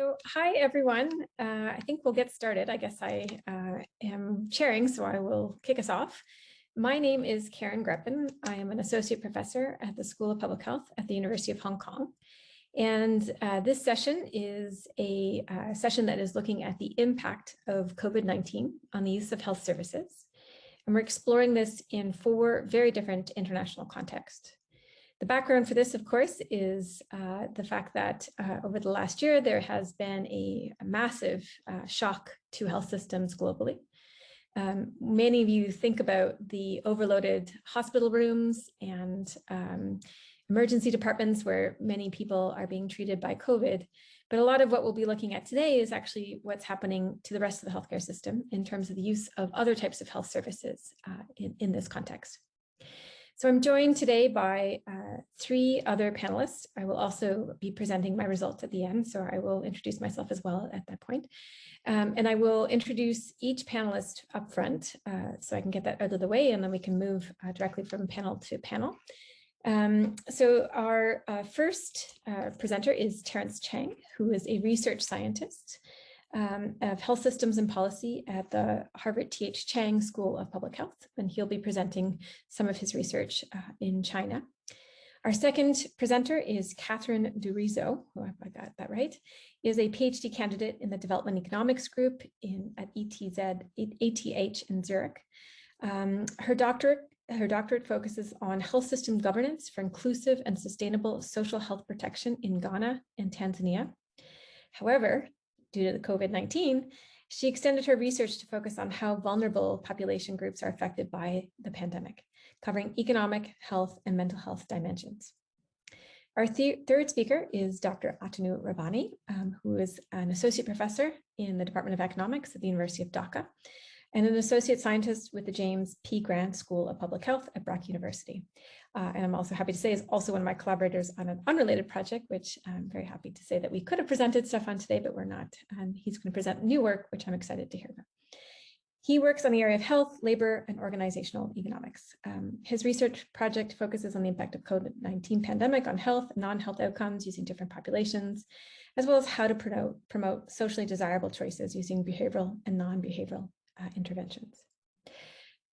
So hi, everyone. I think we'll get started. I guess I am chairing, so I will kick us off. My name is Karen Greppen. I am an associate professor at the School of Public Health at the University of Hong Kong. And this session is a session that is looking at the impact of COVID-19 on the use of health services. And we're exploring this in 4 very different international contexts. The background for this, of course, is the fact that over the last year, there has been a massive shock to health systems globally. Many of you think about the overloaded hospital rooms and emergency departments where many people are being treated by COVID. But a lot of what we'll be looking at today is actually what's happening to the rest of the healthcare system in terms of the use of other types of health services in this context. So I'm joined today by 3 other panelists. I will also be presenting my results at the end, so I will introduce myself as well at that point. And I will introduce each panelist up front so I can get that out of the way, and then we can move directly from panel to panel. So our first presenter is Terence Chang, who is a research scientist of health systems and policy at the Harvard T.H. Chang School of Public Health, and he'll be presenting some of his research in China. Our second presenter is Catherine Durizo, who, if I got that right, is a PhD candidate in the Development Economics Group at ETH in Zurich. Her doctorate focuses on health system governance for inclusive and sustainable social health protection in Ghana and Tanzania. However, due to the COVID-19, she extended her research to focus on how vulnerable population groups are affected by the pandemic, covering economic, health, and mental health dimensions. Our third speaker is Dr. Atanu Rabbani, who is an associate professor in the Department of Economics at the University of Dhaka, and an associate scientist with the James P. Grant School of Public Health at Brock University. And I'm also happy to say is also one of my collaborators on an unrelated project, which I'm very happy to say that we could have presented stuff on today, but we're not. And he's going to present new work, which I'm excited to hear about. He works on the area of health, labor, and organizational economics. His research project focuses on the impact of COVID-19 pandemic on health and non-health outcomes using different populations, as well as how to promote socially desirable choices using behavioral and non-behavioral interventions.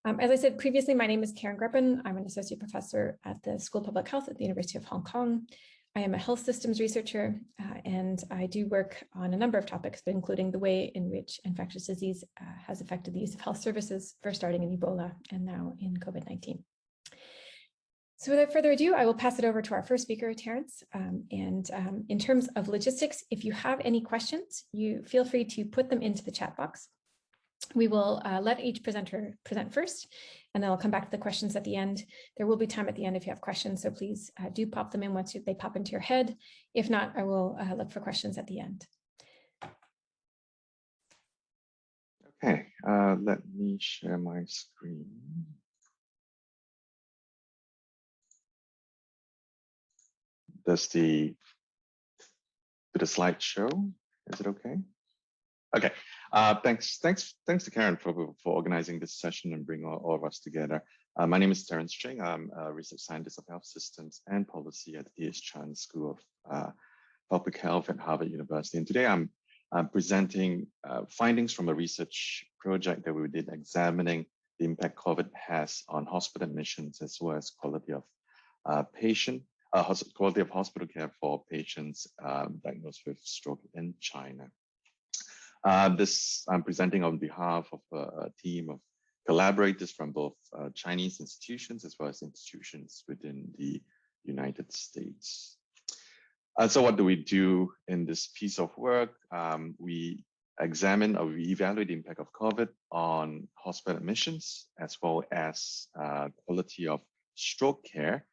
As I said previously, my name is Karen Greppen. I'm an associate professor at the School of Public Health at the University of Hong Kong. I am a health systems researcher, and I do work on a number of topics, but including the way in which infectious disease has affected the use of health services, first starting in Ebola and now in COVID-19. So without further ado, I will pass it over to our first speaker, Terence. In terms of logistics, if you have any questions, you feel free to put them into the chat box. We will let each presenter present first, and then I'll come back to the questions at the end. There will be time at the end if you have questions, so please do pop them in once they pop into your head. If not, I will look for questions at the end. Okay, let me share my screen. Does the slide show? Is it okay? Okay, thanks to Karen for organizing this session and bringing all of us together. My name is Terence Chang. I'm a research scientist of health systems and policy at the T.H. Chan School of Public Health at Harvard University. And today I'm presenting findings from a research project that we did examining the impact COVID has on hospital admissions as well as quality of quality of hospital care for patients diagnosed with stroke in China. I'm presenting on behalf of a team of collaborators from both Chinese institutions as well as institutions within the United States. So what do we do in this piece of work? We examine or we evaluate the impact of COVID on hospital admissions as well as quality of stroke care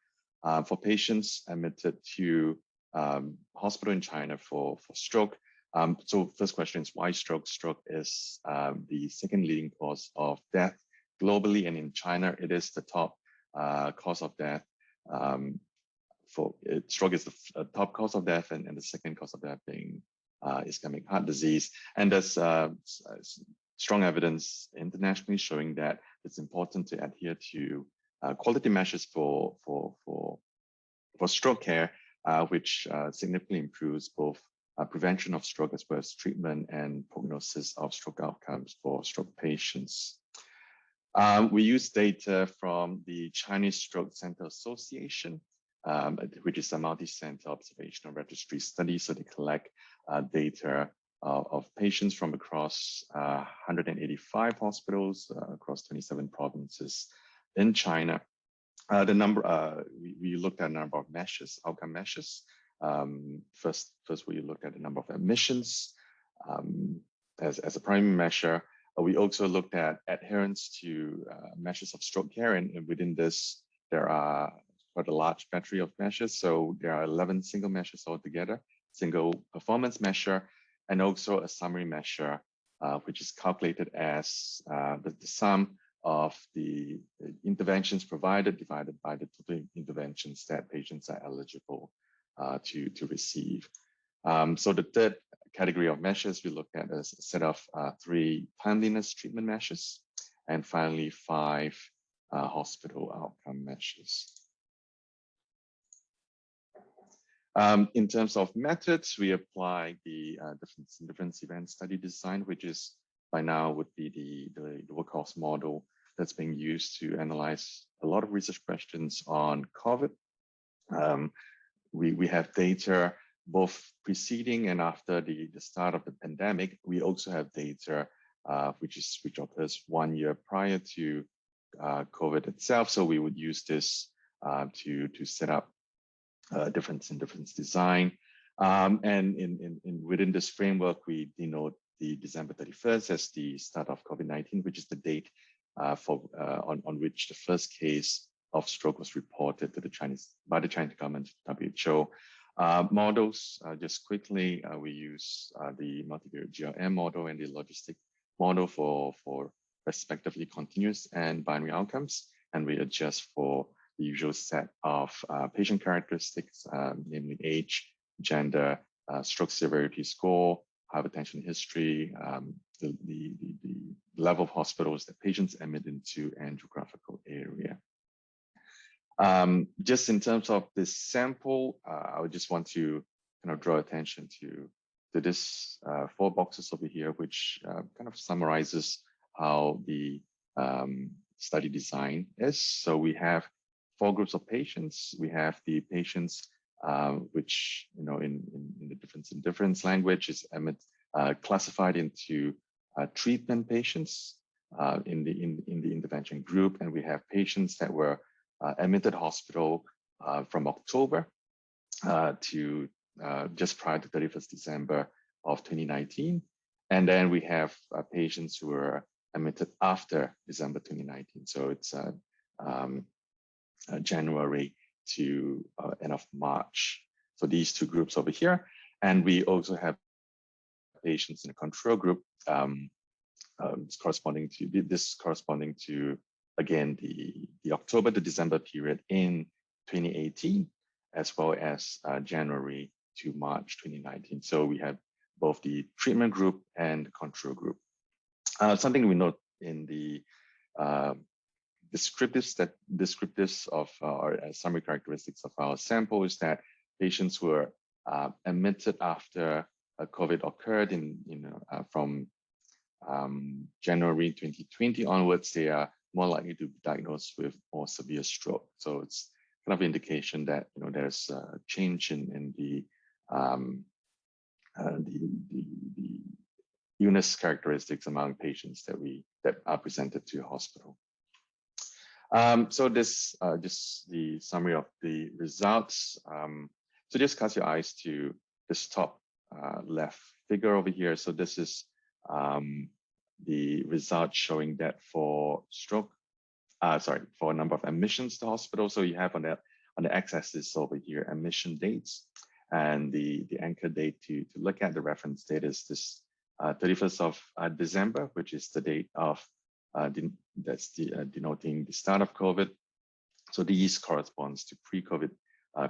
for patients admitted to hospital in China for stroke. So first question is why stroke? Stroke is the second leading cause of death globally, and in China, it is the top cause of death. Stroke is the top cause of death, and the second cause of death being ischemic heart disease. And there's strong evidence internationally showing that it's important to adhere to quality measures for stroke care, which significantly improves both prevention of stroke as well as treatment and prognosis of stroke outcomes for stroke patients. We use data from the Chinese Stroke Center Association, which is a multi-center observational registry study. So they collect data of patients from across 185 hospitals across 27 provinces in China. The number we looked at a number of measures, outcome measures. First, we looked at the number of admissions as a primary measure. We also looked at adherence to measures of stroke care, and within this, there are quite a large battery of measures. So there are 11 single measures altogether, single performance measure, and also a summary measure, which is calculated as the sum of the interventions provided divided by the total interventions that patients are eligible to receive. So the third category of measures we looked at is a set of 3 timeliness treatment measures, and finally 5 hospital outcome measures. In terms of methods, we apply the difference event study design, which is by now would be the workhorse model that's being used to analyze a lot of research questions on COVID. We have data both preceding and after the start of the pandemic. We also have data which occurs 1 year prior to COVID itself. So we would use this to set up difference in difference design. And within this framework, we denote the December 31st as the start of COVID-19, which is the date on which the first case of stroke was reported to by the Chinese government, WHO. Models, just quickly, we use the multivariate GLM model and the logistic model for respectively continuous and binary outcomes, and we adjust for the usual set of patient characteristics, namely age, gender, stroke severity score, hypertension history, the level of hospitals that patients admit into, and geographical area. Just in terms of this sample, I would just want to kind of draw attention to this 4 boxes over here, which kind of summarizes how the study design is. So we have 4 groups of patients. We have the patients which, in the difference language is classified into treatment patients in the intervention group, and we have patients that were admitted hospital from October to just prior to 31st December of 2019. And then we have patients who were admitted after December 2019. So it's January to end of March. So these 2 groups over here. And we also have patients in a control group corresponding to again, the October to December period in 2018, as well as January to March 2019. So we have both the treatment group and the control group. Something we note in the descriptives of our summary characteristics of our sample is that patients were admitted after COVID occurred from January 2020 onwards. They are more likely to be diagnosed with more severe stroke. So it's kind of indication that there's a change in the illness characteristics among patients that are presented to a hospital. So this just the summary of the results. So just cast your eyes to this top left figure over here. So this is the results showing that for stroke, for a number of admissions to hospital. So you have on the x-axis over here admission dates, and the anchor date to look at the reference date is this 31st of December, which is the date of denoting the start of COVID. So these corresponds to pre-COVID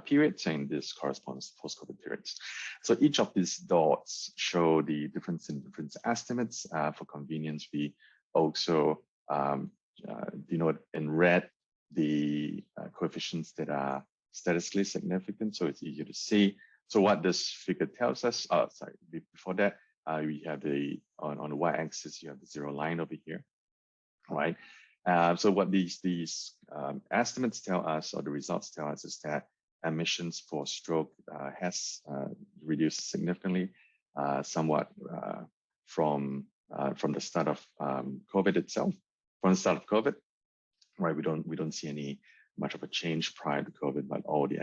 periods, and this corresponds to post-COVID periods. So each of these dots show the difference in difference estimates. For convenience, we also denote in red the coefficients that are statistically significant, so it's easier to see. So what this figure tells us, sorry, before that, we have on the y-axis, you have the zero line over here, right? So what these estimates tell us, or the results tell us, is that admissions for stroke has reduced significantly, somewhat from the start of COVID itself. From the start of COVID, right? We don't see any much of a change prior to COVID, but all the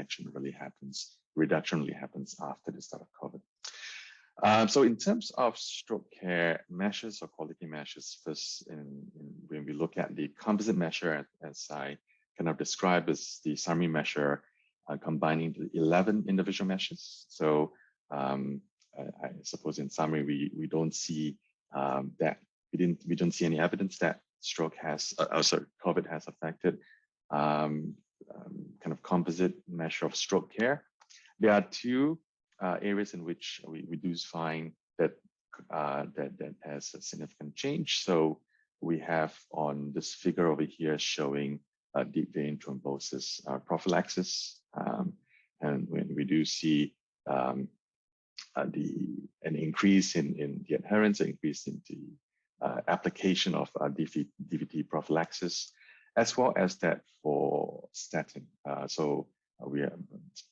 reduction really happens after the start of COVID. So in terms of stroke care measures or quality measures, first, when we look at the composite measure, as I kind of described, as the summary measure combining the 11 individual measures. So I suppose in summary, we don't see that we don't see any evidence that stroke has, COVID has affected kind of composite measure of stroke care. There are two areas in which we do find that that has a significant change. So we have on this figure over here showing deep vein thrombosis prophylaxis, and when we do see an increase in the adherence, an increase in the application of DVT prophylaxis, as well as that for statin. So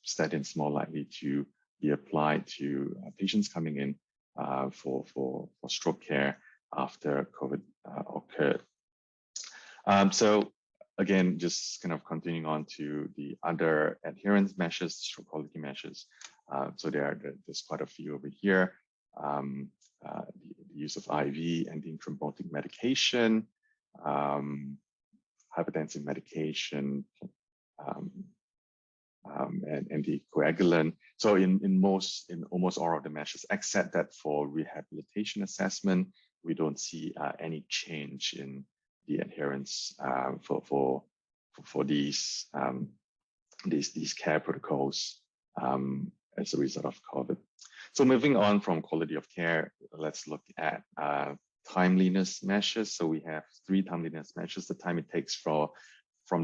statin is more likely to be applied to patients coming in for stroke care after COVID occurred. So again, just kind of continuing on to the other adherence measures, stroke quality measures. So there's quite a few over here. The use of IV anti-thrombotic medication, hypertensive medication, and anticoagulant. So in almost all of the measures, except that for rehabilitation assessment, we don't see any change in the adherence for these care protocols as a result of COVID. So moving on from quality of care, let's look at timeliness measures. So we have 3 timeliness measures: the time it takes from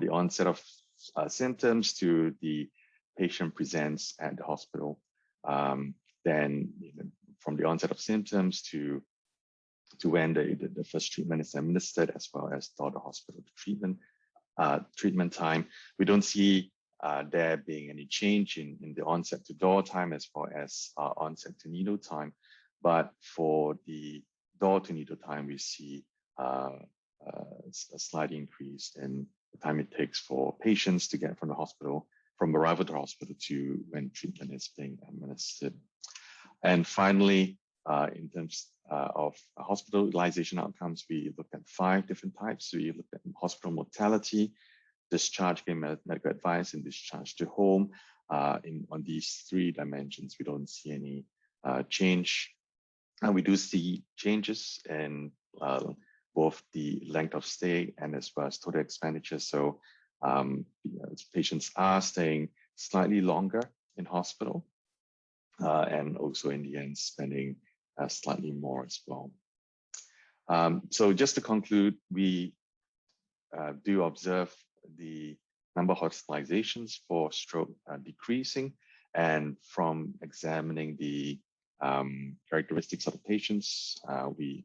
the onset of symptoms to the patient presents at the hospital, then from the onset of symptoms to when the first treatment is administered, as well as the hospital treatment time. We don't see there being any change in the onset to door time, as well as onset to needle time. But for the door to needle time, we see a slight increase in the time it takes for patients to get from arrival to the hospital to when treatment is being administered. And finally, in terms of hospitalization outcomes, we looked at 5 different types. So we looked at hospital mortality, discharge, medical advice, and discharge to home. On these 3 dimensions, we don't see any change. And we do see changes in both the length of stay and as well as total expenditure. So patients are staying slightly longer in hospital, and also in the end spending slightly more as well. So just to conclude, we do observe the number of hospitalizations for stroke decreasing, and from examining the characteristics of the patients, we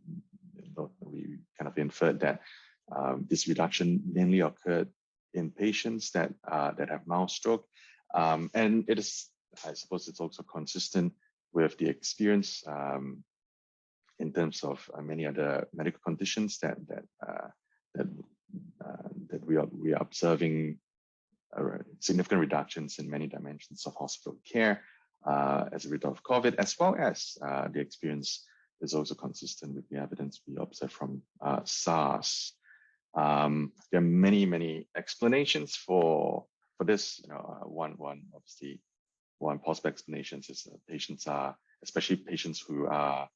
kind of inferred that this reduction mainly occurred in patients that have mild stroke, and it is, I suppose, it's also consistent with the experience in terms of many other medical conditions that we are observing significant reductions in many dimensions of hospital care as a result of COVID, as well as the experience is also consistent with the evidence we observed from SARS. There are many explanations for this. Obviously, one possible explanation is that patients are, especially patients who have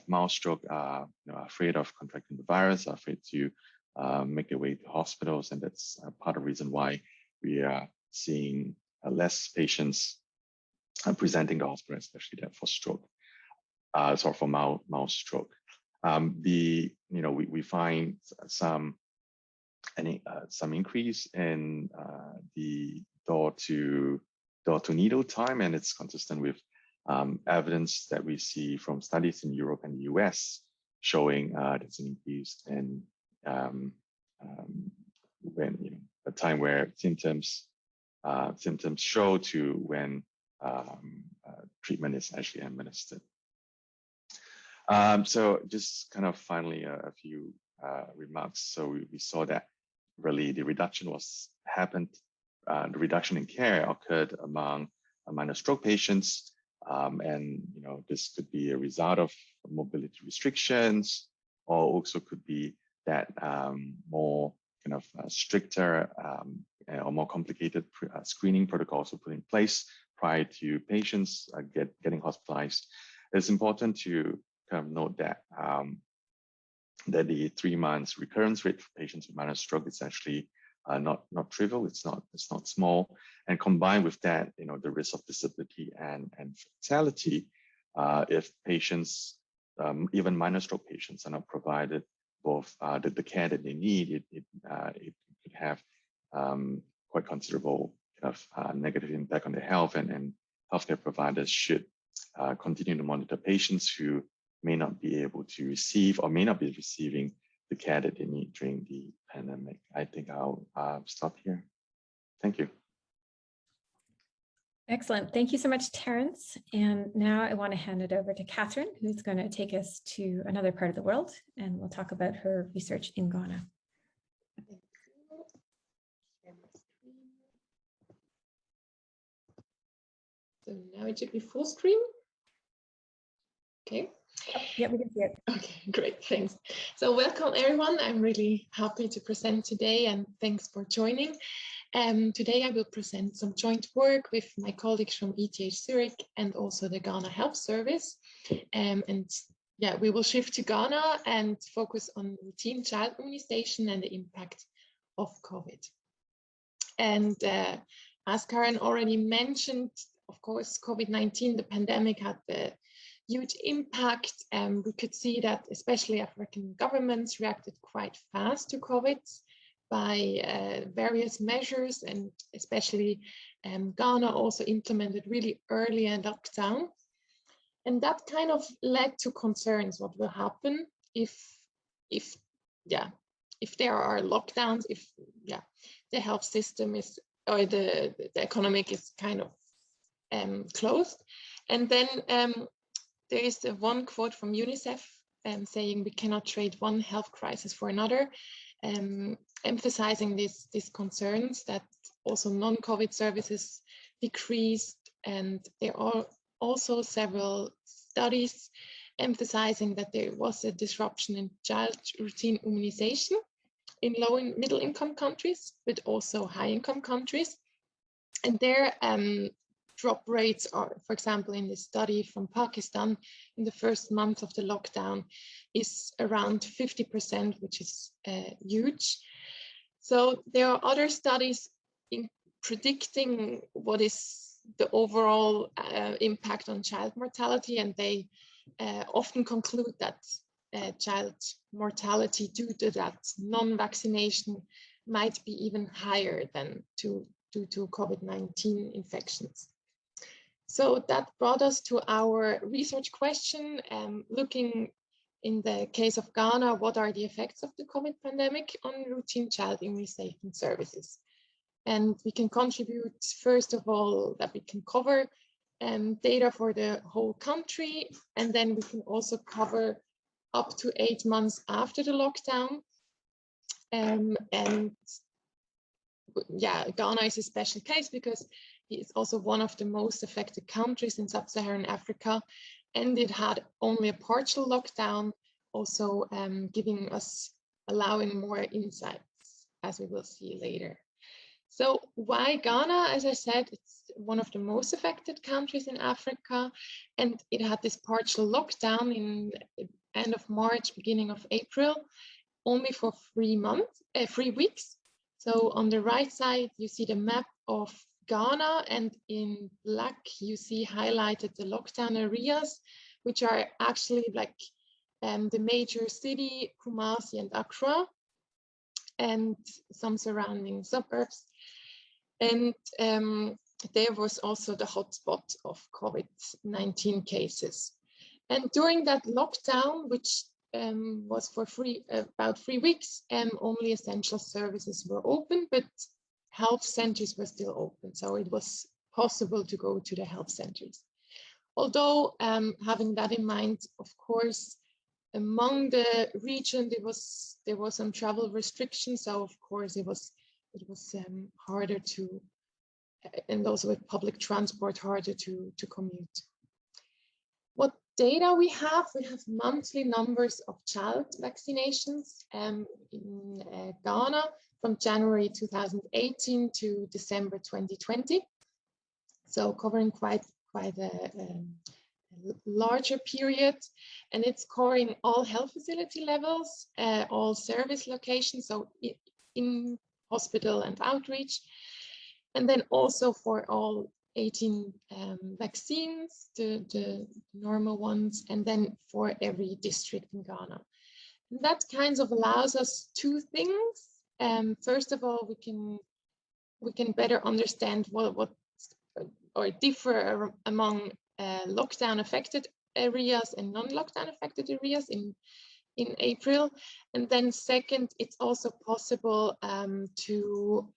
mild stroke, are afraid of contracting the virus, are afraid to make their way to hospitals, and that's part of the reason why we are seeing less patients presenting to hospital, especially for stroke, for mild stroke. We find some increase in the door to needle time, and it's consistent with evidence that we see from studies in Europe and the US showing there's an increase in when a time where symptoms show to when treatment is actually administered. So just kind of finally a few remarks. So we saw that really the reduction the reduction in care occurred among minor stroke patients. And this could be a result of mobility restrictions, or also could be that more kind of stricter or more complicated screening protocols were put in place prior to patients getting hospitalized. It's important to kind of note that that the 3 months recurrence rate for patients with minor stroke is actually not trivial. It's not small, and combined with that, the risk of disability and fatality, if patients, even minor stroke patients, are not provided both the care that they need, it could have quite considerable kind of negative impact on their health, and healthcare providers should continue to monitor patients who may not be able to receive or may not be receiving the care that they need during the pandemic. I think I'll stop here. Thank you. Excellent. Thank you so much, Terence. And now I want to hand it over to Catherine, who's going to take us to another part of the world, and we'll talk about her research in Ghana. So now it should be full screen. Okay. Yeah, we can see it. Okay, great, thanks. So welcome everyone. I'm really happy to present today, and thanks for joining. Today I will present some joint work with my colleagues from ETH Zurich and also the Ghana Health Service. And yeah, we will shift to Ghana and focus on routine child immunization and the impact of COVID. And as Karen already mentioned, of course, COVID-19, the pandemic had a huge impact. We could see that especially African governments reacted quite fast to COVID by various measures, and especially Ghana also implemented really early a lockdown. And that kind of led to concerns what will happen if there are lockdowns, if the health system is, or the economic is kind of closed. And then there is one quote from UNICEF saying we cannot trade one health crisis for another, emphasizing these concerns that also non-COVID services decreased. And there are also several studies emphasizing that there was a disruption in child routine immunization in low and middle income countries, but also high income countries. And their drop rates are, for example, in this study from Pakistan, in the first month of the lockdown is around 50%, which is huge. So there are other studies in predicting what is the overall impact on child mortality, and they often conclude that child mortality due to that non-vaccination might be even higher than due to COVID-19 infections. So that brought us to our research question, looking in the case of Ghana, what are the effects of the COVID pandemic on routine child immunization services? And we can contribute, first of all, that we can cover data for the whole country, and then we can also cover up to 8 months after the lockdown. And yeah, Ghana is a special case because it's also one of the most affected countries in sub-Saharan Africa, and it had only a partial lockdown, also allowing more insights, as we will see later. So why Ghana? As I said, it's one of the most affected countries in Africa, and it had this partial lockdown in end of March, beginning of April, only for 3 weeks. So on the right side, you see the map of Ghana, and in black, you see highlighted the lockdown areas, which are actually like the major city, Kumasi and Accra, and some surrounding suburbs. And there was also the hotspot of COVID-19 cases. And during that lockdown, which was for about 3 weeks, only essential services were open, but health centers were still open. So it was possible to go to the health centers. Although having that in mind, of course, among the region, there was some travel restrictions. So of course it was harder to, and also with public transport, harder to commute. What data we have monthly numbers of child vaccinations in Ghana from January 2018 to December 2020. So covering quite a larger period, and it's covering all health facility levels, all service locations, so in hospital and outreach, and then also for all 18 vaccines, the normal ones, and then for every district in Ghana. And that kind of allows us two things. First of all, we can better understand what or differ among lockdown affected areas and non-lockdown affected areas in April. And then second, it's also possible to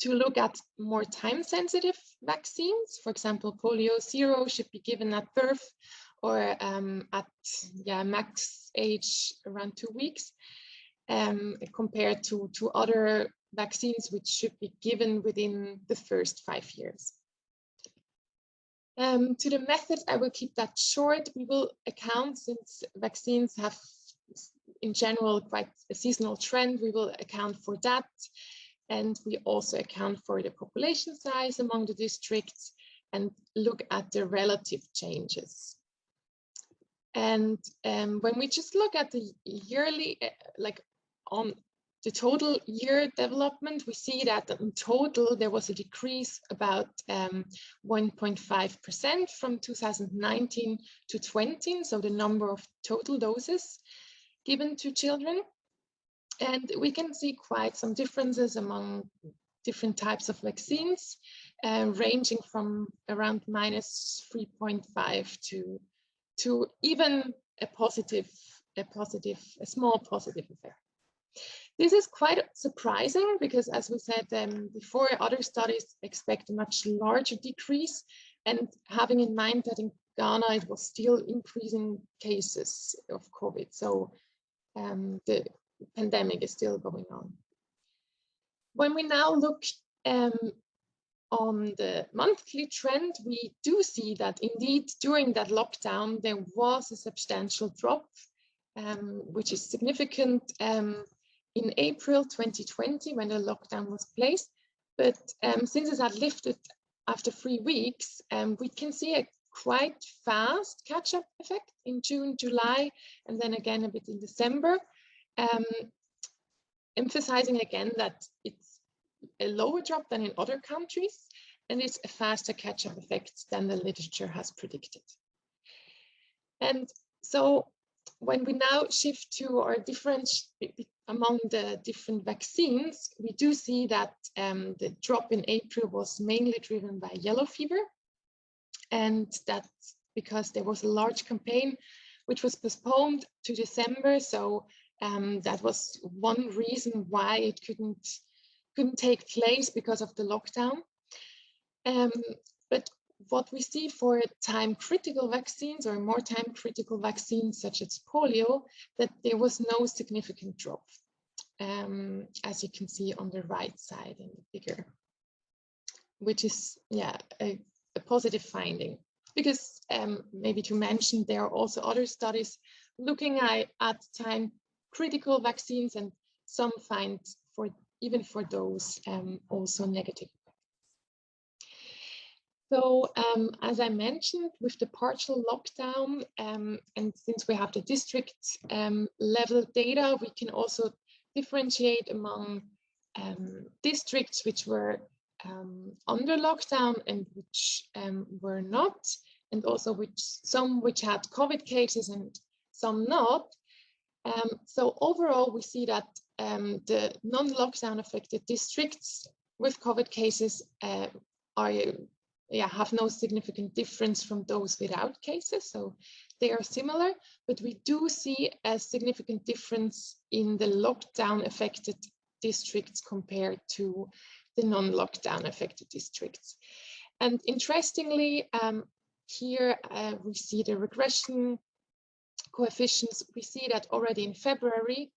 look at more time-sensitive vaccines. For example, polio 0 should be given at birth or at max age around 2 weeks, compared to other vaccines which should be given within the first 5 years. To the methods, I will keep that short. We will account, since vaccines have in general quite a seasonal trend, we will account for that. And we also account for the population size among the districts and look at the relative changes. And when we just look at the yearly, like on the total year development, we see that in total there was a decrease about 1.5% from 2019 to 20, so the number of total doses given to children. And we can see quite some differences among different types of vaccines, ranging from around -3.5 to even a small positive effect. This is quite surprising because, as we said before, other studies expect a much larger decrease, and having in mind that in Ghana it was still increasing cases of COVID, so the pandemic is still going on. When we now look on the monthly trend, we do see that indeed during that lockdown there was a substantial drop, which is significant in April 2020 when the lockdown was placed. But since it had lifted after 3 weeks, we can see a quite fast catch-up effect in June, July, and then again a bit in December, emphasizing again that it's a lower drop than in other countries, and it's a faster catch-up effect than the literature has predicted. And so when we now shift to our difference among the different vaccines, we do see that the drop in April was mainly driven by yellow fever, and that's because there was a large campaign which was postponed to December. So that was one reason why it couldn't take place because of the lockdown. But what we see for time-critical vaccines or more time-critical vaccines such as polio, that there was no significant drop, as you can see on the right side in the figure, which is a positive finding. Because maybe to mention, there are also other studies looking at time-critical vaccines, and some find even for those also negative. So as I mentioned, with the partial lockdown, and since we have the district level data, we can also differentiate among districts which were under lockdown and which were not, and also some which had COVID cases and some not. So overall, we see that the non-lockdown affected districts with COVID cases have no significant difference from those without cases. So they are similar, but we do see a significant difference in the lockdown affected districts compared to the non-lockdown affected districts. And interestingly, here we see the regression coefficients. We see that already in February,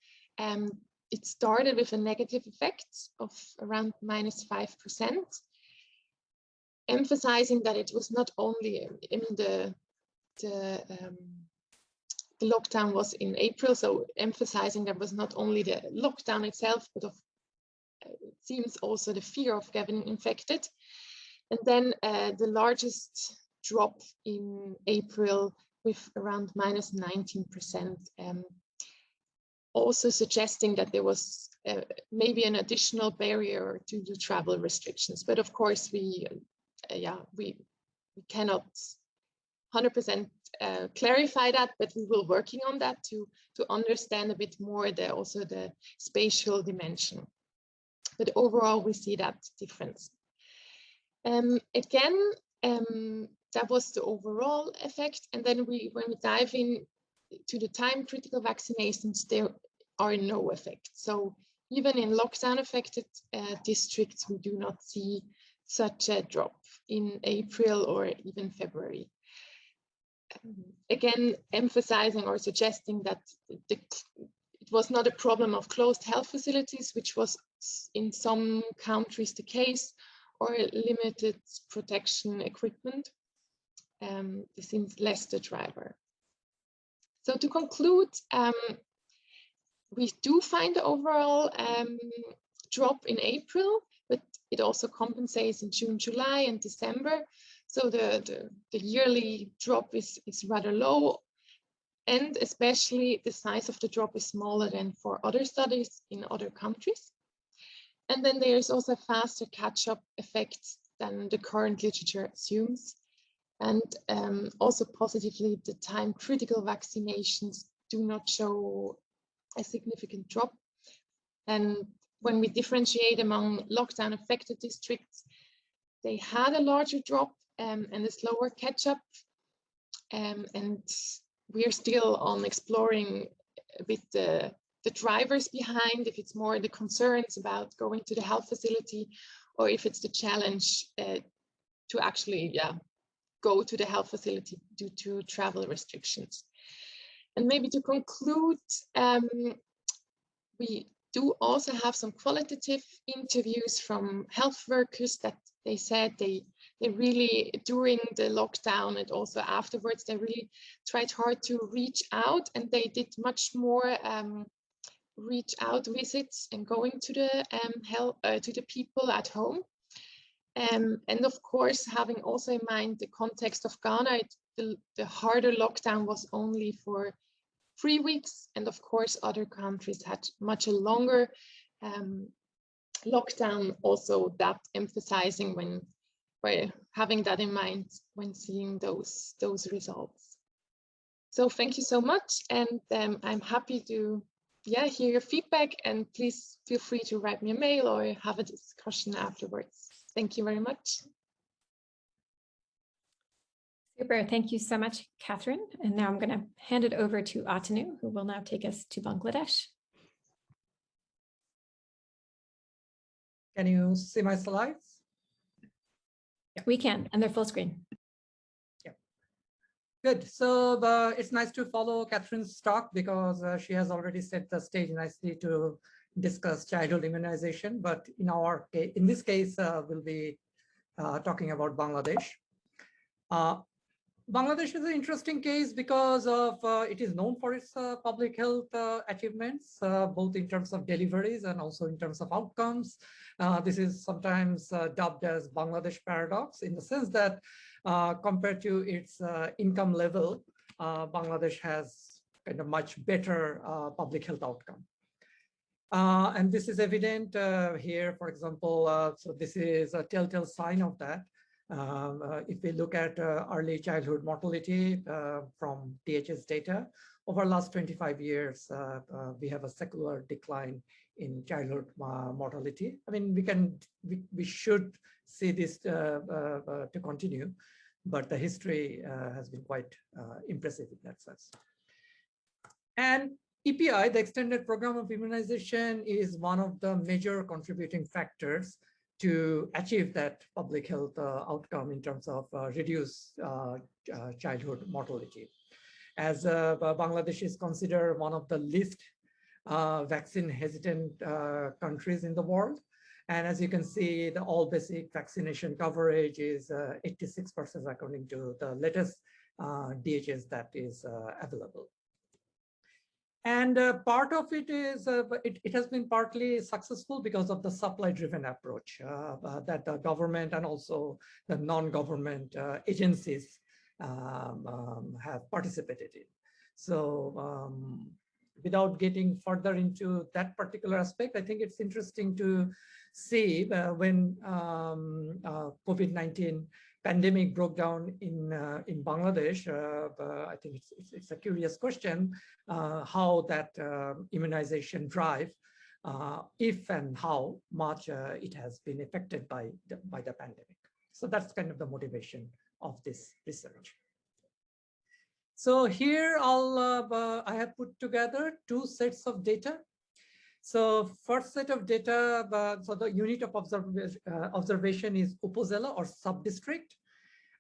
it started with a negative effect of around -5%, emphasizing that it was not only, I mean, the lockdown was in April, so emphasizing that was not only the lockdown itself, but it seems also the fear of getting infected. And then the largest drop in April with around -19%, also suggesting that there was maybe an additional barrier to the travel restrictions. But of course, we cannot 100% clarify that, but we will working on that to understand a bit more also the spatial dimension. But overall, we see that difference. Again, that was the overall effect. And then when we dive in to the time critical vaccinations, there are no effects. So even in lockdown affected districts, we do not see such a drop in April or even February. Again, emphasizing or suggesting that it was not a problem of closed health facilities, which was in some countries the case, or limited protection equipment. This seems less the driver. So to conclude, we do find the overall drop in April, but it also compensates in June, July, and December. So the yearly drop is rather low, and especially the size of the drop is smaller than for other studies in other countries. And then there's also a faster catch-up effect than the current literature assumes. And also positively, the time critical vaccinations do not show a significant drop. And when we differentiate among lockdown affected districts, they had a larger drop and a slower catch-up. And we're still on exploring a bit the drivers behind, if it's more the concerns about going to the health facility, or if it's the challenge to actually go to the health facility due to travel restrictions. And maybe to conclude, we do also have some qualitative interviews from health workers that they said they really, during the lockdown and also afterwards, they really tried hard to reach out, and they did much more reach out visits and going to the to the people at home. And of course, having also in mind the context of Ghana, the harder lockdown was only for 3 weeks. And of course, other countries had much a longer lockdown, also that emphasizing by having that in mind when seeing those results. So thank you so much. And I'm happy to hear your feedback, and please feel free to write me a mail or have a discussion afterwards. Thank you very much. Super, thank you so much, Catherine. And now I'm going to hand it over to Atanu, who will now take us to Bangladesh. Can you see my slides? Yeah, we can, and they're full screen. Yeah. Good. So it's nice to follow Catherine's talk because she has already set the stage nicely to discuss childhood immunization. But in this case, we'll be talking about Bangladesh. Bangladesh is an interesting case because of it is known for its public health achievements, both in terms of deliveries and also in terms of outcomes. This is sometimes dubbed as Bangladesh paradox, in the sense that compared to its income level, Bangladesh has kind of much better public health outcome. And this is evident here, for example, so this is a telltale sign of that. If we look at early childhood mortality from DHS data, over the last 25 years, we have a secular decline in childhood mortality. I mean, we should see this to continue, but the history has been quite impressive in that sense. And EPI, the Extended Program of Immunization, is one of the major contributing factors to achieve that public health outcome in terms of reduce childhood mortality. As Bangladesh is considered one of the least vaccine hesitant countries in the world. And as you can see, the all basic vaccination coverage is 86% according to the latest DHS that is available. And part of it is, it has been partly successful because of the supply-driven approach that the government and also the non-government agencies have participated in. So without getting further into that particular aspect, I think it's interesting to see when COVID-19 pandemic broke down in Bangladesh. I think it's a curious question how that immunization drive, if and how much it has been affected by the pandemic. So that's kind of the motivation of this research. So here I have put together two sets of data. So first set of data, so the unit of observation is Upazila or sub-district.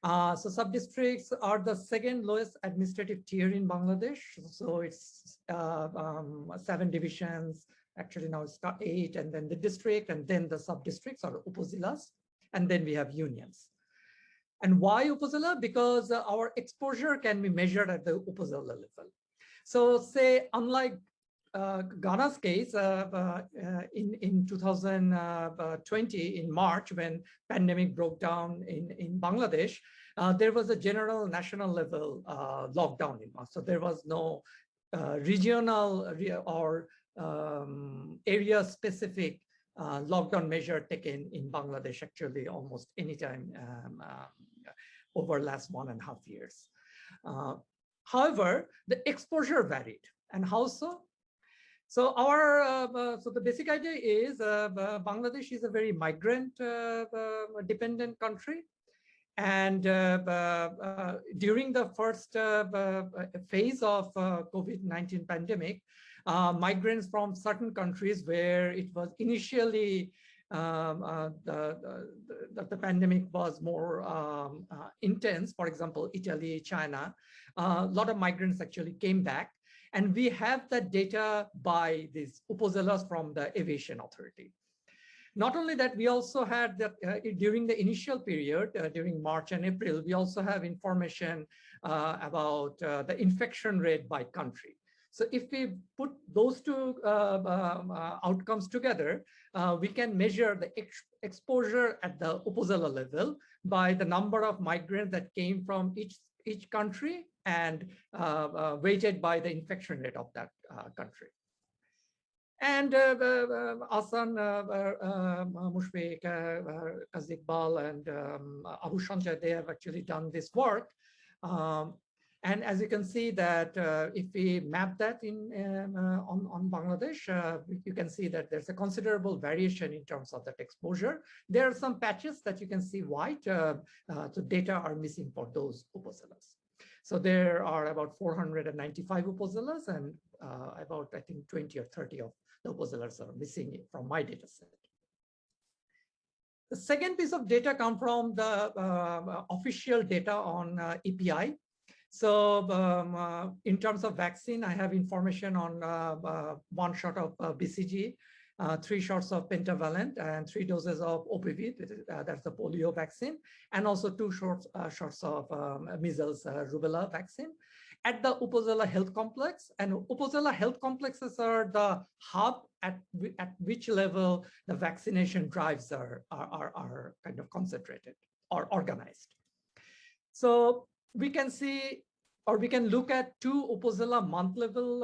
So sub-districts are the second lowest administrative tier in Bangladesh. So it's 7 divisions, actually now it's 8, and then the district, and then the sub-districts or Upazilas, and then we have unions. And why Upazila? Because our exposure can be measured at the Upazila level. So say, unlike Ghana's case in 2020 in March, when pandemic broke down in Bangladesh, there was a general national level lockdown in Bangladesh. So there was no regional or area specific lockdown measure taken in Bangladesh actually almost any time over last 1.5 years. However, the exposure varied. And how so? So so the basic idea is Bangladesh is a very migrant dependent country. And during the first phase of COVID-19 pandemic, migrants from certain countries where it was initially the pandemic was more intense, for example, Italy, China, a lot of migrants actually came back. And we have that data by these Upazilas from the Aviation Authority. Not only that, we also had that during the initial period, during March and April, we also have information about the infection rate by country. So if we put those two outcomes together, we can measure the exposure at the Upazila level by the number of migrants that came from each country and weighted by the infection rate of that country. And Asan, Mushfiq, Iqbal, and Abu Shanjay, they have actually done this work. And as you can see that if we map that on Bangladesh, you can see that there's a considerable variation in terms of that exposure. There are some patches that you can see white, so data are missing for those Upazilas. So there are about 495 Upazilas and about, I think, 20 or 30 of the Upazilas are missing from my data set. The second piece of data come from the official data on EPI. So in terms of vaccine, I have information on 1 shot of BCG, 3 shots of pentavalent, and 3 doses of OPV, that's the polio vaccine, and also 2 shots of measles rubella vaccine at the Upazila Health Complex. And Upazila Health Complexes are the hub at which level the vaccination drives are kind of concentrated or organized. So we can see Or we can look at 2 Opozela month level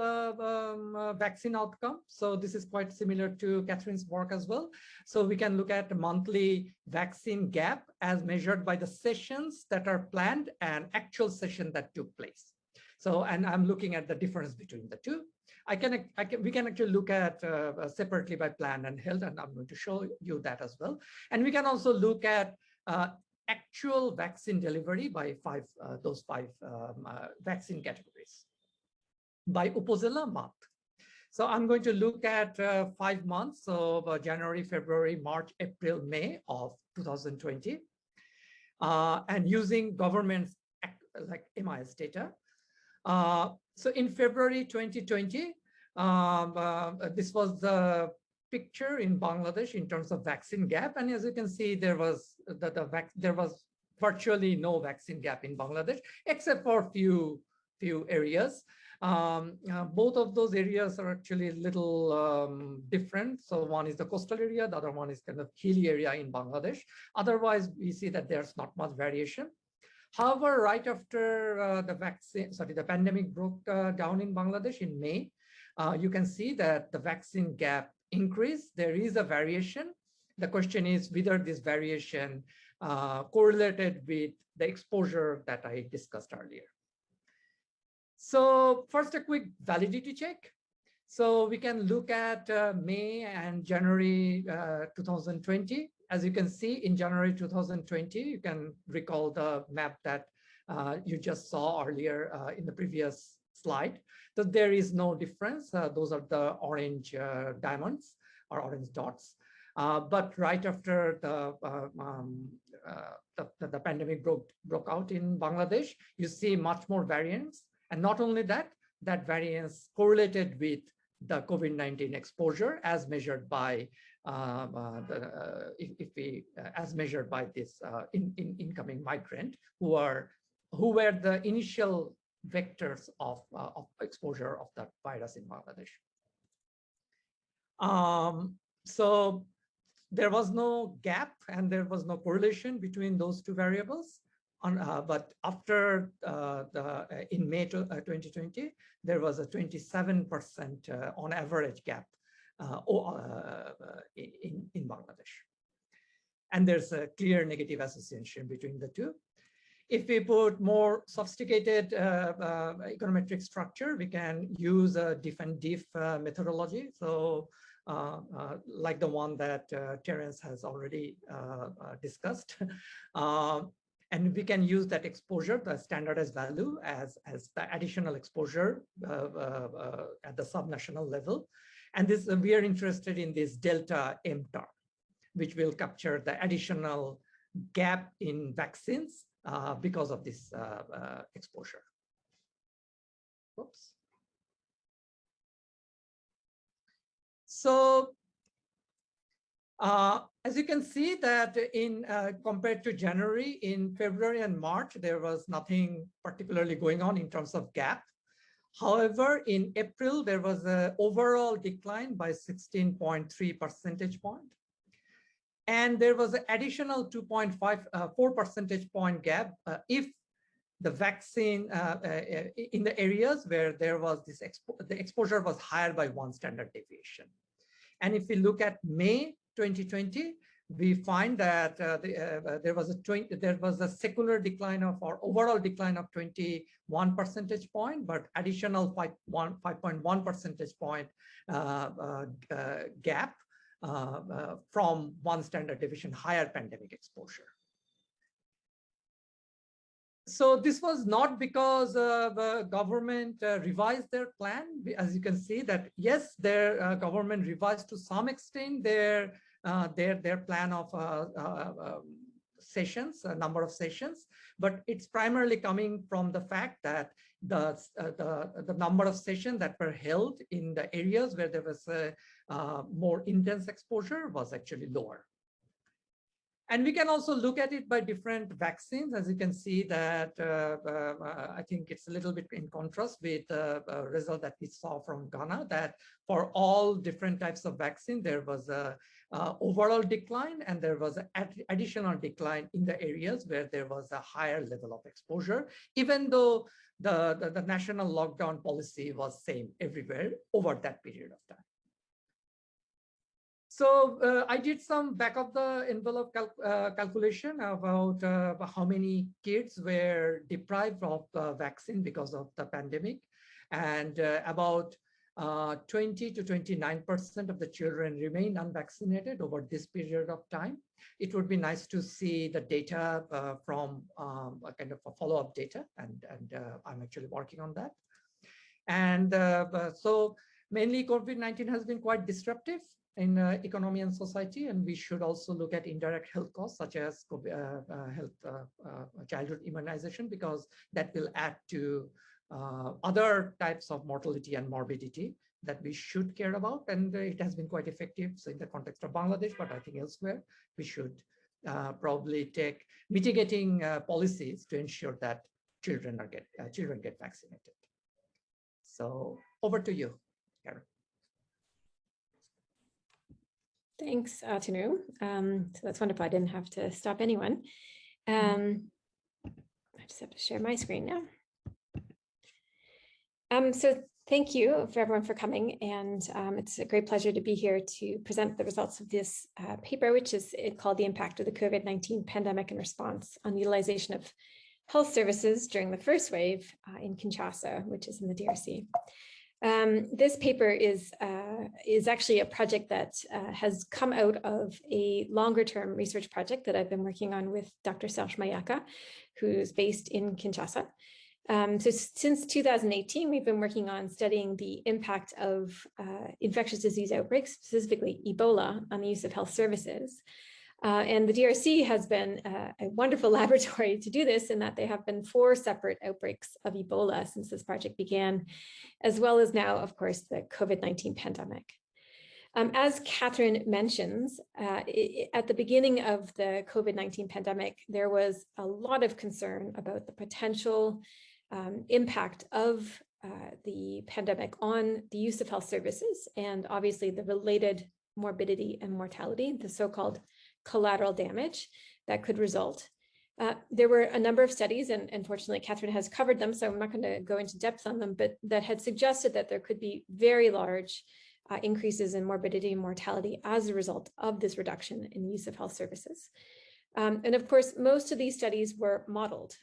vaccine outcome. So this is quite similar to Catherine's work as well. So we can look at monthly vaccine gap as measured by the sessions that are planned and actual session that took place. So, and I'm looking at the difference between the two. We can actually look at separately by plan and health, and I'm going to show you that as well. And we can also look at actual vaccine delivery by those five vaccine categories by Opozela month. So I'm going to look at 5 months, so January, February, March, April, May of 2020, and using government's like MIS data. So in February 2020, this was the picture in Bangladesh in terms of vaccine gap, and as you can see, there was virtually no vaccine gap in Bangladesh except for few areas. Both of those areas are actually a little different. So one is the coastal area, the other one is kind of hilly area in Bangladesh. Otherwise, we see that there's not much variation. However, right after the pandemic broke down in Bangladesh in May, you can see that the vaccine gap increased. There is a variation. The question is whether this variation correlated with the exposure that I discussed earlier. So first, a quick validity check. So we can look at May and January 2020. As you can see, in January 2020, you can recall the map that you just saw earlier in the previous slide. So there is no difference. Those are the orange diamonds or orange dots. But right after the pandemic broke out in Bangladesh, you see much more variance. And not only that, that variance correlated with the COVID-19 exposure as measured by as measured by this incoming migrant who were the initial vectors of exposure of that virus in Bangladesh. So there was no gap and there was no correlation between those two variables. But after in May 2020, there was a 27% on average gap in Bangladesh. And there's a clear negative association between the two. If we put more sophisticated econometric structure, we can use a diff and diff methodology. So like the one that Terence has already discussed. And we can use that exposure, the standardized value, as the additional exposure at the subnational level. And this we are interested in this delta M term, which will capture the additional gap in vaccines because of this exposure. Oops. So as you can see that in compared to January, in February and March, there was nothing particularly going on in terms of gap. However, in April, there was an overall decline by 16.3 percentage point. And there was an additional 2.4 percentage point gap if the vaccine in the areas where there was this the exposure was higher by 1 standard deviation. And if we look at May 2020, we find that there was a secular decline of or overall decline of 21 percentage point, but additional 5.1 percentage point gap from 1 standard deviation higher pandemic exposure. So this was not because the government revised their plan. As you can see that, yes, their government revised to some extent their plan of sessions, a number of sessions, but it's primarily coming from the fact that the number of sessions that were held in the areas where there was a more intense exposure was actually lower. And we can also look at it by different vaccines. As you can see that I think it's a little bit in contrast with the result that we saw from Ghana, that for all different types of vaccine, there was a overall decline and there was an additional decline in the areas where there was a higher level of exposure, even though the national lockdown policy was same everywhere over that period of time. So I did some back of the envelope calculation about how many kids were deprived of the vaccine because of the pandemic. And about 20 to 29% of the children remain unvaccinated over this period of time. It would be nice to see the data from a kind of a follow-up data, and I'm actually working on that. And so mainly COVID-19 has been quite disruptive in economy and society, and we should also look at indirect health costs such as childhood immunization, because that will add to other types of mortality and morbidity that we should care about, and it has been quite effective. So in the context of Bangladesh, but I think elsewhere, we should probably take mitigating policies to ensure that children get vaccinated. So over to you, Karen. Thanks, Tanu. So that's wonderful. I didn't have to stop anyone. I just have to share my screen now. So thank you for everyone for coming, and it's a great pleasure to be here to present the results of this paper, which is called The Impact of the COVID-19 Pandemic and Response on Utilization of Health Services During the First Wave in Kinshasa, which is in the DRC. This paper is actually a project that has come out of a longer-term research project that I've been working on with Dr. Serge Mayaka, who's based in Kinshasa. So since 2018, we've been working on studying the impact of infectious disease outbreaks, specifically Ebola, on the use of health services. And the DRC has been a wonderful laboratory to do this, in that there have been 4 separate outbreaks of Ebola since this project began, as well as now, of course, the COVID-19 pandemic. As Catherine mentions, at the beginning of the COVID-19 pandemic, there was a lot of concern about the potential impact of the pandemic on the use of health services, and obviously the related morbidity and mortality, the so-called collateral damage that could result. There were a number of studies, and unfortunately Catherine has covered them, so I'm not going to go into depth on them, but that had suggested that there could be very large increases in morbidity and mortality as a result of this reduction in the use of health services. And of course, most of these studies were modeled.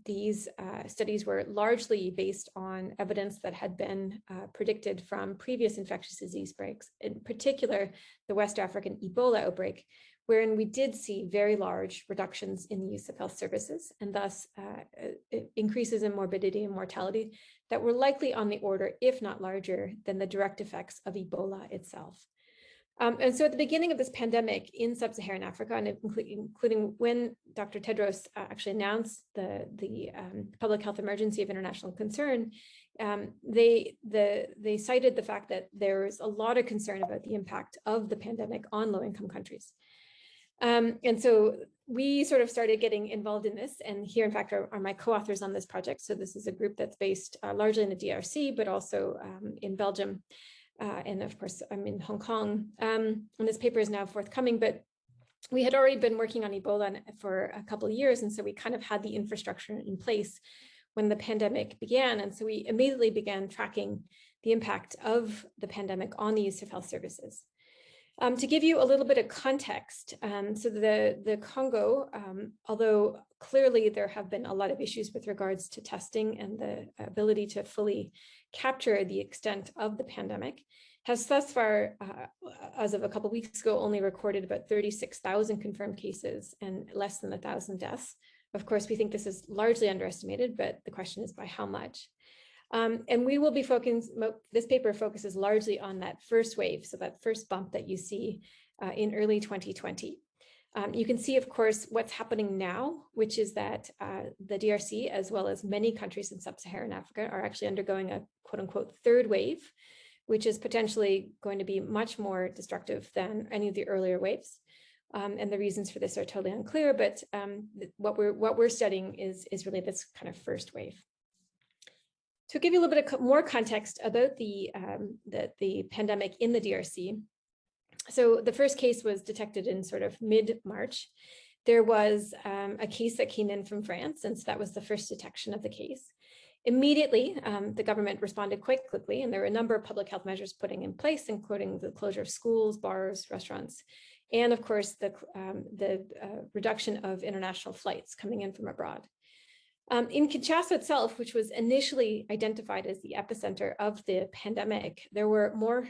These studies were largely based on evidence that had been predicted from previous infectious disease outbreaks, in particular, the West African Ebola outbreak, wherein we did see very large reductions in the use of health services, and thus increases in morbidity and mortality that were likely on the order, if not larger, than the direct effects of Ebola itself. And so at the beginning of this pandemic in sub-Saharan Africa, and including when Dr. Tedros actually announced the public health emergency of international concern, they cited the fact that there was a lot of concern about the impact of the pandemic on low-income countries. And so we sort of started getting involved in this, and here in fact are my co-authors on this project. So this is a group that's based largely in the DRC, but also in Belgium. And of course, I'm in Hong Kong, and this paper is now forthcoming, but we had already been working on Ebola for a couple of years. And so we kind of had the infrastructure in place when the pandemic began. And so we immediately began tracking the impact of the pandemic on the use of health services. To give you a little bit of context, so the Congo, although clearly there have been a lot of issues with regards to testing and the ability to fully capture the extent of the pandemic, has thus far, as of a couple of weeks ago, only recorded about 36,000 confirmed cases and less than 1,000 deaths. Of course, we think this is largely underestimated, but the question is by how much? And we will be focusing, this paper focuses largely on that first wave, so that first bump that you see in early 2020. You can see, of course, what's happening now, which is that the DRC, as well as many countries in sub-Saharan Africa, are actually undergoing a quote-unquote third wave, which is potentially going to be much more destructive than any of the earlier waves. And the reasons for this are totally unclear, but what we're studying is really this kind of first wave. To give you a little bit of more context about the pandemic in the DRC, so the first case was detected in sort of mid-March. There was a case that came in from France, and so that was the first detection of the case. Immediately, the government responded quite quickly, and there were a number of public health measures putting in place, including the closure of schools, bars, restaurants, and of course, the reduction of international flights coming in from abroad. In Kinshasa itself, which was initially identified as the epicenter of the pandemic, there were more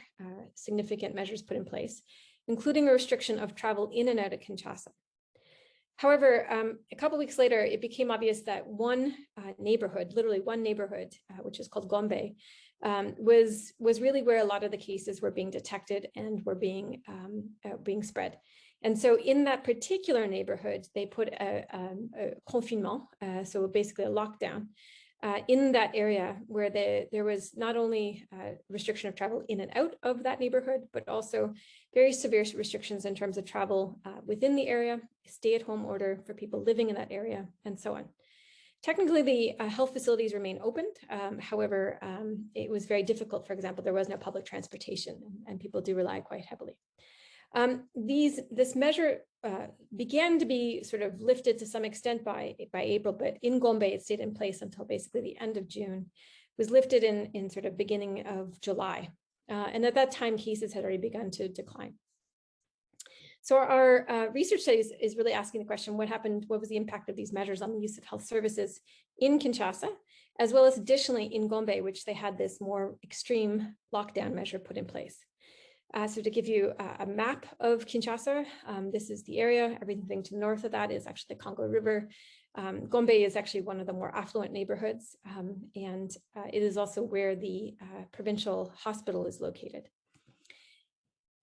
significant measures put in place, including a restriction of travel in and out of Kinshasa. However, a couple of weeks later, it became obvious that one neighborhood, literally one neighborhood, which is called Gombe, was really where a lot of the cases were being detected and were being spread. And so in that particular neighborhood, they put a confinement, so basically a lockdown, in that area where there was not only restriction of travel in and out of that neighborhood, but also very severe restrictions in terms of travel within the area, stay-at-home order for people living in that area, and so on. Technically, the health facilities remain open. However, it was very difficult. For example, there was no public transportation, and people do rely quite heavily. This measure began to be sort of lifted to some extent by April, but in Gombe, it stayed in place until basically the end of June. It was lifted in sort of beginning of July. And at that time, cases had already begun to decline. So our research studies is really asking the question, what happened, what was the impact of these measures on the use of health services in Kinshasa, as well as additionally in Gombe, which they had this more extreme lockdown measure put in place. So to give you a map of Kinshasa, this is the area. Everything to the north of that is actually the Congo River. Gombe is actually one of the more affluent neighborhoods, and it is also where the provincial hospital is located.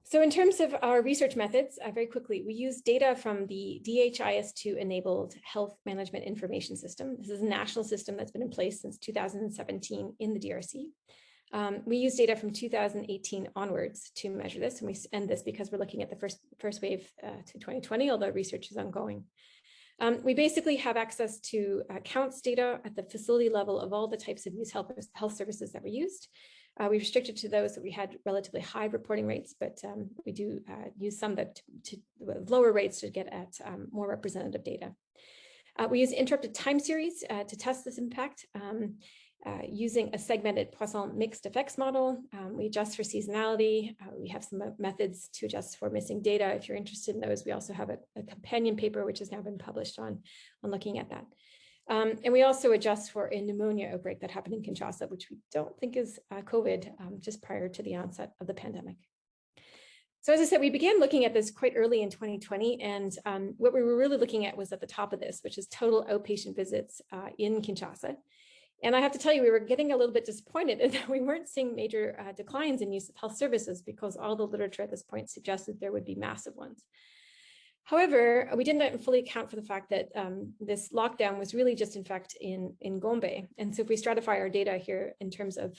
So in terms of our research methods, very quickly, we use data from the DHIS2-enabled Health Management Information System. This is a national system that's been in place since 2017 in the DRC. We use data from 2018 onwards to measure this, and we end this because we're looking at the first wave to 2020, although research is ongoing. We basically have access to counts data at the facility level of all the types of use health services that were used. We restricted to those that we had relatively high reporting rates, but we do use some that to lower rates to get at more representative data. We use interrupted time series to test this impact. Using a segmented Poisson mixed effects model. We adjust for seasonality. We have some methods to adjust for missing data. If you're interested in those, we also have a companion paper, which has now been published on looking at that. And we also adjust for a pneumonia outbreak that happened in Kinshasa, which we don't think is COVID, just prior to the onset of the pandemic. So as I said, we began looking at this quite early in 2020, and what we were really looking at was at the top of this, which is total outpatient visits in Kinshasa. And I have to tell you, we were getting a little bit disappointed in that we weren't seeing major declines in use of health services because all the literature at this point suggested there would be massive ones. However, we didn't fully account for the fact that this lockdown was really just in fact in Gombe. And so if we stratify our data here in terms of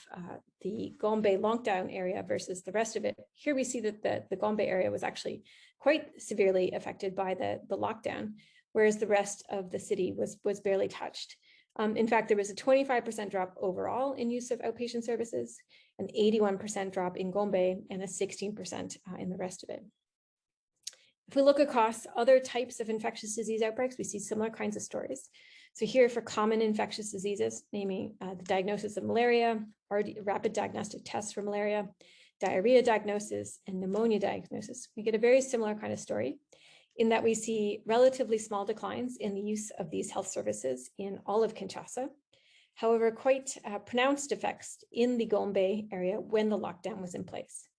the Gombe lockdown area versus the rest of it, here we see that the Gombe area was actually quite severely affected by the lockdown, whereas the rest of the city was barely touched. In fact, there was a 25% drop overall in use of outpatient services, an 81% drop in Gombe, and a 16% in the rest of it. If we look across other types of infectious disease outbreaks, we see similar kinds of stories. So here for common infectious diseases, namely the diagnosis of malaria, rapid diagnostic tests for malaria, diarrhea diagnosis, and pneumonia diagnosis, we get a very similar kind of story, in that we see relatively small declines in the use of these health services in all of Kinshasa. However, quite pronounced effects in the Gombe area when the lockdown was in place.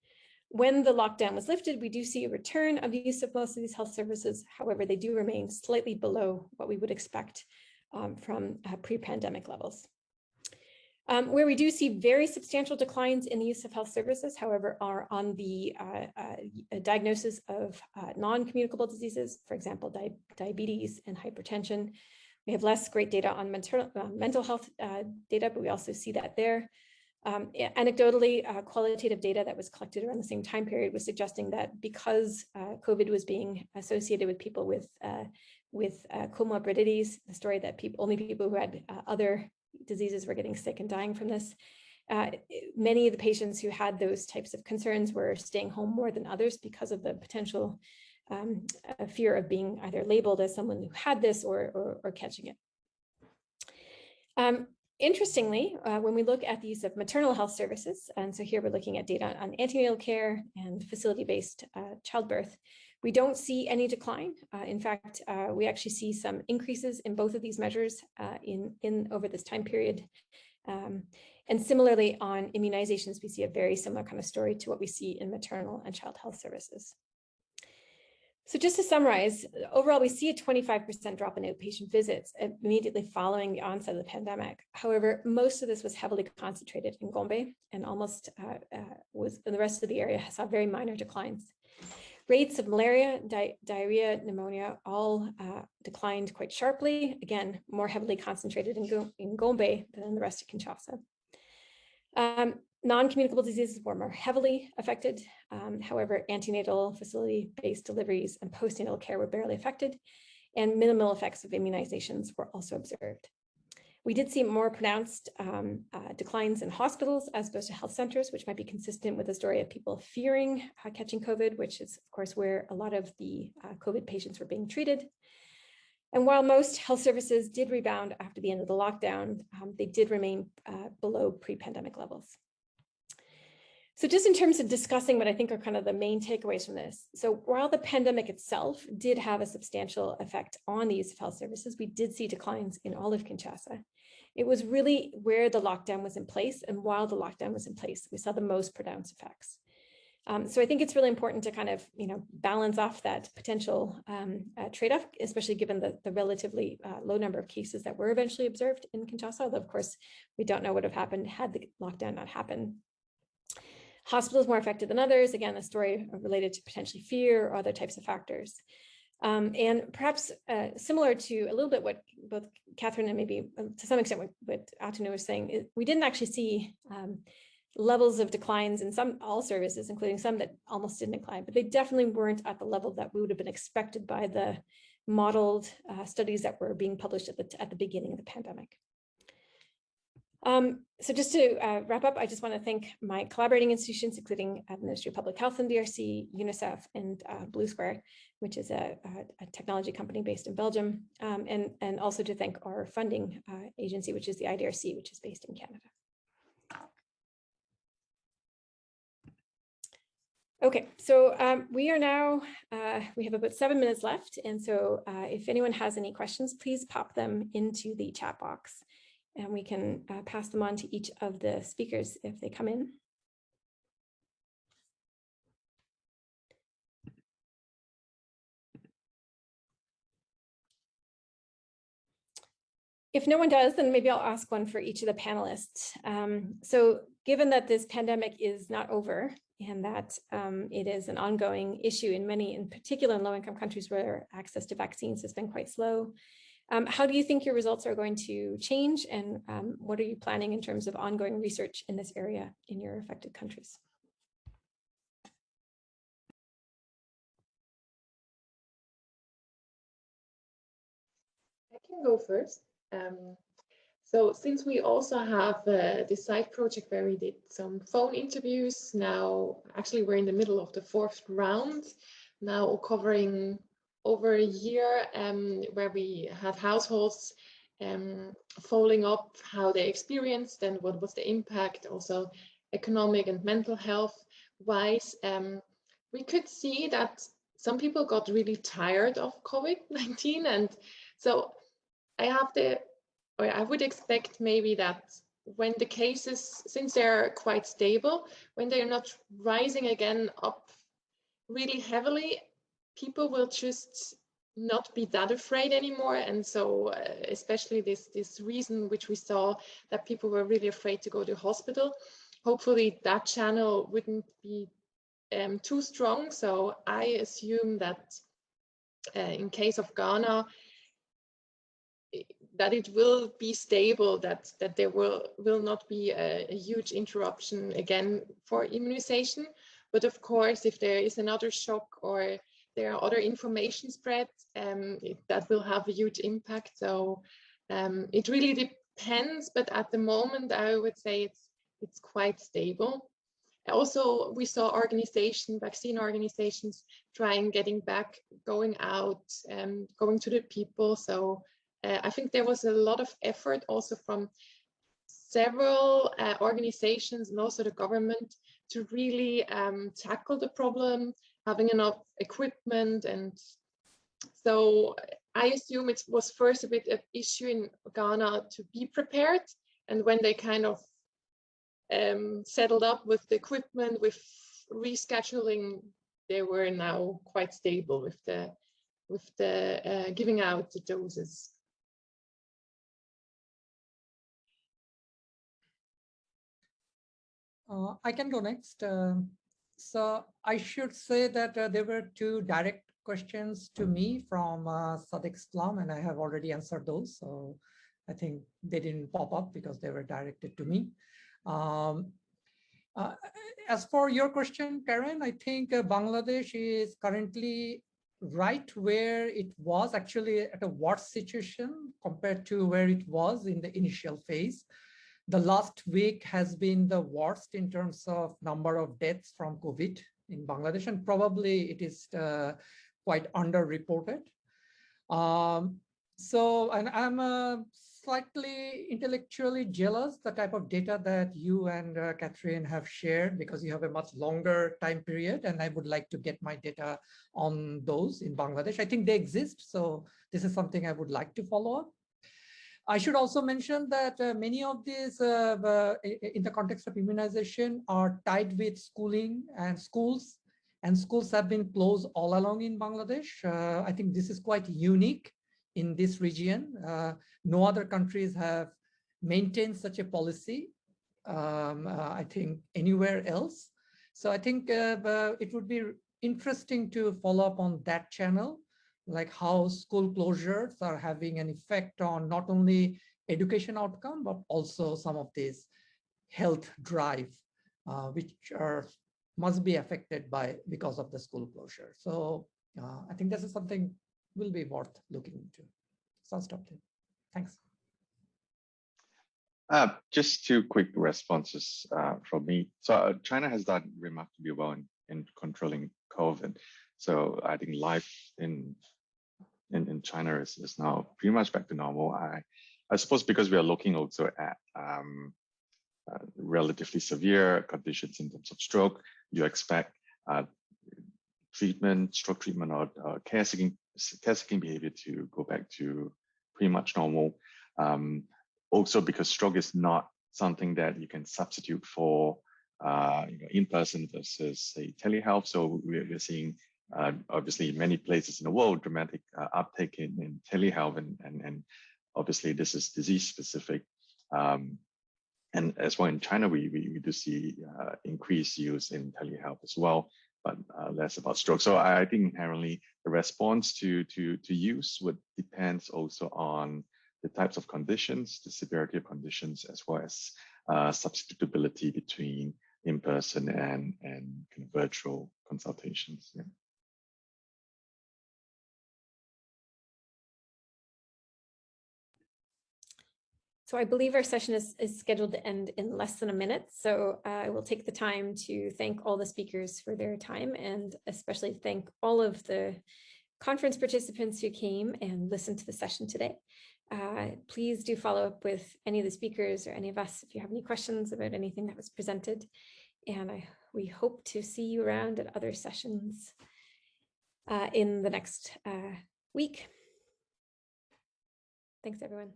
When the lockdown was lifted, we do see a return of the use of most of these health services. However, they do remain slightly below what we would expect from pre-pandemic levels. Where we do see very substantial declines in the use of health services, however, are on the diagnosis of non-communicable diseases, for example, diabetes and hypertension. We have less great data on mental health data, but we also see that there. Anecdotally, qualitative data that was collected around the same time period was suggesting that because COVID was being associated with people with comorbidities, the story that only people who had other diseases were getting sick and dying from this. Many of the patients who had those types of concerns were staying home more than others because of the potential fear of being either labeled as someone who had this or catching it. Interestingly, when we look at the use of maternal health services, and so here we're looking at data on antenatal care and facility-based childbirth, we don't see any decline. In fact, we actually see some increases in both of these measures over this time period. And similarly on immunizations, we see a very similar kind of story to what we see in maternal and child health services. So just to summarize, overall, we see a 25% drop in outpatient visits immediately following the onset of the pandemic. However, most of this was heavily concentrated in Gombe, and almost the rest of the area saw very minor declines. Rates of malaria, diarrhea, pneumonia all declined quite sharply, again, more heavily concentrated in Gombe than in the rest of Kinshasa. Non-communicable diseases were more heavily affected. However, antenatal facility-based deliveries and postnatal care were barely affected, and minimal effects of immunizations were also observed. We did see more pronounced declines in hospitals as opposed to health centers, which might be consistent with the story of people fearing catching COVID, which is, of course, where a lot of the COVID patients were being treated. And while most health services did rebound after the end of the lockdown, they did remain below pre-pandemic levels. So just in terms of discussing what I think are kind of the main takeaways from this. So while the pandemic itself did have a substantial effect on the use of health services, we did see declines in all of Kinshasa. It was really where the lockdown was in place, and while the lockdown was in place, we saw the most pronounced effects. So I think it's really important to kind of, balance off that potential trade-off, especially given the relatively low number of cases that were eventually observed in Kinshasa, although of course, we don't know what would have happened had the lockdown not happened. Hospitals more affected than others, again, a story related to potentially fear or other types of factors. And perhaps similar to a little bit what both Catherine and maybe to some extent what Atanu was saying, we didn't actually see levels of declines in all services, including some that almost didn't decline, but they definitely weren't at the level that we would have been expected by the modeled studies that were being published at the beginning of the pandemic. So just to wrap up, I just want to thank my collaborating institutions, including the Ministry of Public Health in DRC, UNICEF, and Blue Square, which is a technology company based in Belgium, and also to thank our funding agency, which is the IDRC, which is based in Canada. Okay, so we are now, we have about 7 minutes left. And so if anyone has any questions, please pop them into the chat box and we can pass them on to each of the speakers if they come in. If no one does, then maybe I'll ask one for each of the panelists. So given that this pandemic is not over and that it is an ongoing issue in many, in particular in low-income countries where access to vaccines has been quite slow, how do you think your results are going to change, and what are you planning in terms of ongoing research in this area in your affected countries? I can go first. So since we also have this side project where we did some phone interviews, now actually we're in the middle of the 4th round, now covering over a year, where we have households following up how they experienced and what was the impact, also economic and mental health wise. We could see that some people got really tired of COVID-19, and so I would expect maybe that when the cases, since they're quite stable, when they're not rising again up really heavily, people will just not be that afraid anymore. And so especially this reason which we saw that people were really afraid to go to hospital, hopefully that channel wouldn't be too strong. So I assume that in case of Ghana, that it will be stable, that there will not be a huge interruption again for immunization. But of course, if there is another shock or there are other information spreads, that will have a huge impact. So it really depends, but at the moment, I would say it's quite stable. Also, we saw vaccine organizations getting back, going out, going to the people. So I think there was a lot of effort also from several organizations and also the government to really tackle the problem, having enough equipment. And so I assume it was first a bit of issue in Ghana to be prepared. And when they kind of settled up with the equipment, with rescheduling, they were now quite stable with the giving out the doses. I can go next. So I should say that there were two direct questions to me from Sadiq Islam, and I have already answered those. So I think they didn't pop up because they were directed to me. As for your question, Karen, I think Bangladesh is currently right where it was, actually at a worse situation compared to where it was in the initial phase. The last week has been the worst in terms of number of deaths from COVID in Bangladesh, and probably it is quite underreported. And I'm slightly intellectually jealous the type of data that you and Catherine have shared, because you have a much longer time period, and I would like to get my data on those in Bangladesh. I think they exist, so this is something I would like to follow up. I should also mention that many of these in the context of immunization are tied with schooling and schools have been closed all along in Bangladesh. I think this is quite unique in this region. No other countries have maintained such a policy, I think, anywhere else. So I think it would be interesting to follow up on that channel, like how school closures are having an effect on not only education outcome, but also some of these health drive, which must be affected because of the school closure. So I think this is something will be worth looking into. So I'll stop there. Thanks. Just two quick responses from me. So China has done remarkably well in controlling COVID. So I think life in China is now pretty much back to normal. I suppose because we are looking also at relatively severe conditions in terms of stroke, you expect stroke treatment or care seeking behavior to go back to pretty much normal. Also because stroke is not something that you can substitute for in-person versus say telehealth. So we're seeing obviously in many places in the world dramatic uptake in telehealth, and obviously this is disease specific. And as well in China, we do see increased use in telehealth as well, but less about stroke. So I think inherently the response to use would depends also on the types of conditions, the severity of conditions, as well as substitutability between in-person and kind of virtual consultations. Yeah. So I believe our session is scheduled to end in less than a minute. So I will take the time to thank all the speakers for their time, and especially thank all of the conference participants who came and listened to the session today. Please do follow up with any of the speakers or any of us if you have any questions about anything that was presented. And we hope to see you around at other sessions in the next week. Thanks, everyone.